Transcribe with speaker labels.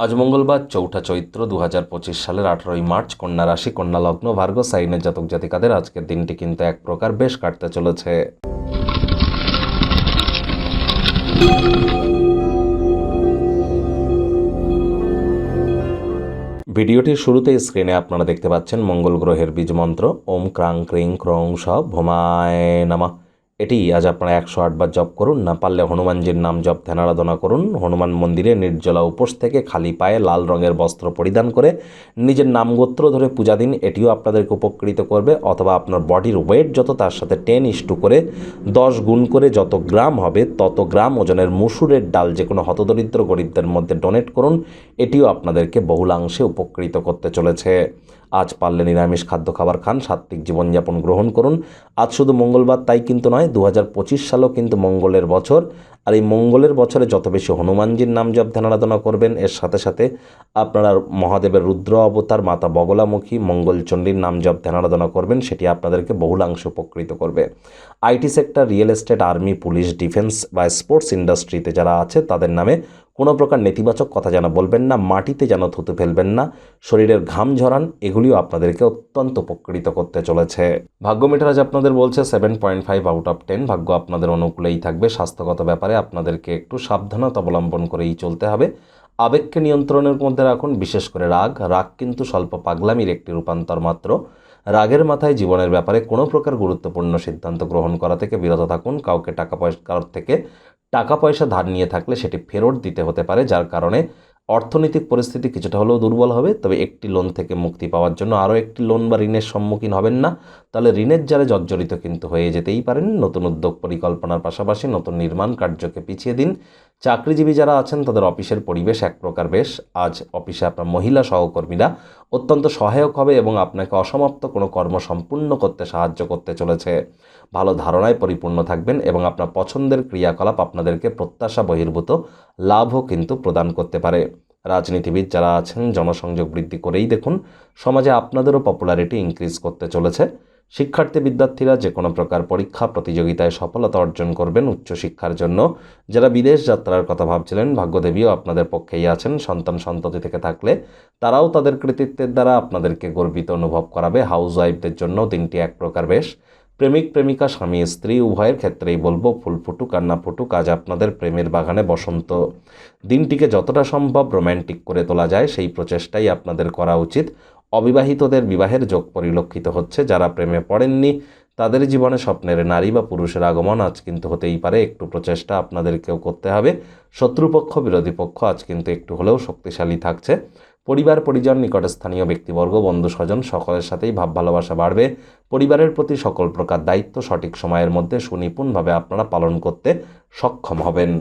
Speaker 1: আজ মঙ্গলবার ৪ঠা চৈত্র ২০২৫ সালের ১৮ই মার্চ কন্যা রাশি কন্যা লগ্ন ভার্গ সাইনের জাতক জাতিকাদের আজকের দিনটি কিন্তু এক প্রকার বেশ কাটতে চলেছে। ভিডিওটির শুরুতে স্ক্রিনে আপনারা দেখতে পাচ্ছেন মঙ্গল গ্রহের বীজ মন্ত্র ওম ক্রাং ক্রিং ক্রং স ভোমায় নামা। এটি আজ আপনারা ১০৮ বার জপ করুন, না পারলে হনুমানজির নাম জপ ধ্যান আরাধনা করুন। হনুমান মন্দিরে নির্জলা উপোস থেকে খালি পায়ে লাল রঙের বস্ত্র পরিধান করে নিজের নাম গোত্র ধরে পূজা দিন, এটিও আপনাদেরকে উপকৃত করবে। অথবা আপনার বডির ওয়েট যত তার সাথে 10:2 করে 10 গুণ করে যত গ্রাম হবে তত গ্রাম ওজনের মুসুরের ডাল যে কোনো হতদরিদ্র গরিবদের মধ্যে ডোনেট করুন, এটিও আপনাদেরকে বহুলাংশে উপকৃত করতে চলেছে। আজ পারলে নিরামিষ খাদ্য খাবার খান, সাত্ত্বিক জীবনযাপন গ্রহণ করুন। আজ শুধু মঙ্গলবার তাই কিন্তু নয়, ২০২৫ সালও কিন্তু মঙ্গলের বছর। আর এই মঙ্গলের বছরে যত বেশি হনুমানজির নাম জপ ধ্যান আরাধনা করবেন, এর সাথে সাথে আপনারা মহাদেবের রুদ্র অবতার মাতা বগলামুখী মঙ্গলচণ্ডীর নাম জপ ধ্যান আরাধনা করবেন, সেটি আপনাদেরকে বহুলাংশে উপকৃত করবে। IT sector, real estate, army, police, defence বা স্পোর্টস ইন্ডাস্ট্রিতে যারা আছে তাদের নামে কোনো প্রকার নেতিবাচক কথা যেন বলবেন না, মাটিতে যেন থুতু ফেলবেন না, শরীরের ঘাম ঝরান, এগুলিও আপনাদেরকে অত্যন্ত উপকৃত করতে চলেছে। ভাগ্য মিটার আজ আপনাদের বলছে 7.5 আউট অফ 10। ভাগ্য আপনাদের অনুকূলেই থাকবে। স্বাস্থ্যগত ব্যাপারে আপনাদেরকে একটু সাবধানতা অবলম্বন করেই চলতে হবে। আবেগকে নিয়ন্ত্রণের মধ্যে রাখুন, বিশেষ করে রাগ কিন্তু স্বল্প পাগলামির একটি রূপান্তর মাত্র। রাগের মাথায় জীবনের ব্যাপারে কোনো প্রকার গুরুত্বপূর্ণ সিদ্ধান্ত গ্রহণ করা থেকে বিরত থাকুন। কাউকে কারোর থেকে টাকা পয়সা ধার নিয়ে থাকলে সেটি ফেরত দিতে হতে পারে, যার কারণে অর্থনৈতিক পরিস্থিতি কিছুটা হলেও দুর্বল হবে। তবে একটি লোন থেকে মুক্তি পাওয়ার জন্য আরও একটি লোন বা ঋণের সম্মুখীন হবেন না, তাহলে ঋণের জালে জর্জরিত কিন্তু হয়ে যেতেই পারেন। নতুন উদ্যোগ পরিকল্পনার পাশাপাশি নতুন নির্মাণ কার্যকে পিছিয়ে দিন। চাকরিজীবী যারা আছেন তাদের অফিসের পরিবেশ এক প্রকার বেশ। আজ অফিসে আপনার মহিলা সহকর্মীরা অত্যন্ত সহায়ক হবে এবং আপনাকে অসমাপ্ত কোনো কর্ম সম্পূর্ণ করতে সাহায্য করতে চলেছে। ভালো ধারণায় পরিপূর্ণ থাকবেন এবং আপনার পছন্দের ক্রিয়াকলাপ আপনাদেরকে প্রত্যাশা বহির্ভূত লাভও কিন্তু প্রদান করতে পারে। রাজনীতিবিদ যারা আছেন জনসংযোগ বৃদ্ধি করেই দেখুন, সমাজে আপনাদেরও পপুলারিটি ইনক্রিজ করতে চলেছে। শিক্ষার্থী বিদ্যার্থীরা যে কোনো প্রকার পরীক্ষা প্রতিযোগিতায় সফলতা অর্জন করবেন। উচ্চশিক্ষার জন্য যারা বিদেশ যাত্রার কথা ভাবছিলেন, ভাগ্যদেবীও আপনাদের পক্ষেই আছেন। সন্তান সন্ততি থেকে থাকলে তারাও তাদের কৃতিত্বের দ্বারা আপনাদেরকে গর্বিত অনুভব করাবে। হাউস ওয়াইফদের জন্য দিনটি এক প্রকার বেশ। প্রেমিক প্রেমিকা, স্বামী স্ত্রী উভয়ের ক্ষেত্রেই বলবো ফুল ফুটুক আর না ফুটুক, আজ আপনাদের প্রেমের বাগানে বসন্ত। দিনটিকে যতটা সম্ভব রোম্যান্টিক করে তোলা যায় সেই প্রচেষ্টাই আপনাদের করা উচিত। অবিবাহিতদের বিবাহের যোগ পরিলক্ষিত হচ্ছে। যারা প্রেমে পড়েননি তাদের জীবনে স্বপ্নের নারী বা পুরুষের আগমন আজ কিন্তু হতেই পারে। একটু প্রচেষ্টা আপনাদেরকেও করতে হবে। শত্রুপক্ষ বিরোধী পক্ষ আজ কিন্তু একটু হলেও শক্তিশালী থাকছে। পরিবার পরিজন, নিকটস্থানীয় ব্যক্তিবর্গ, বন্ধু স্বজন সকলের সাথেই ভাব ভালোবাসা বাড়বে। পরিবারের প্রতি সকল প্রকার দায়িত্ব সঠিক সময়ের মধ্যে সুনিপুণভাবে আপনারা পালন করতে সক্ষম হবেন।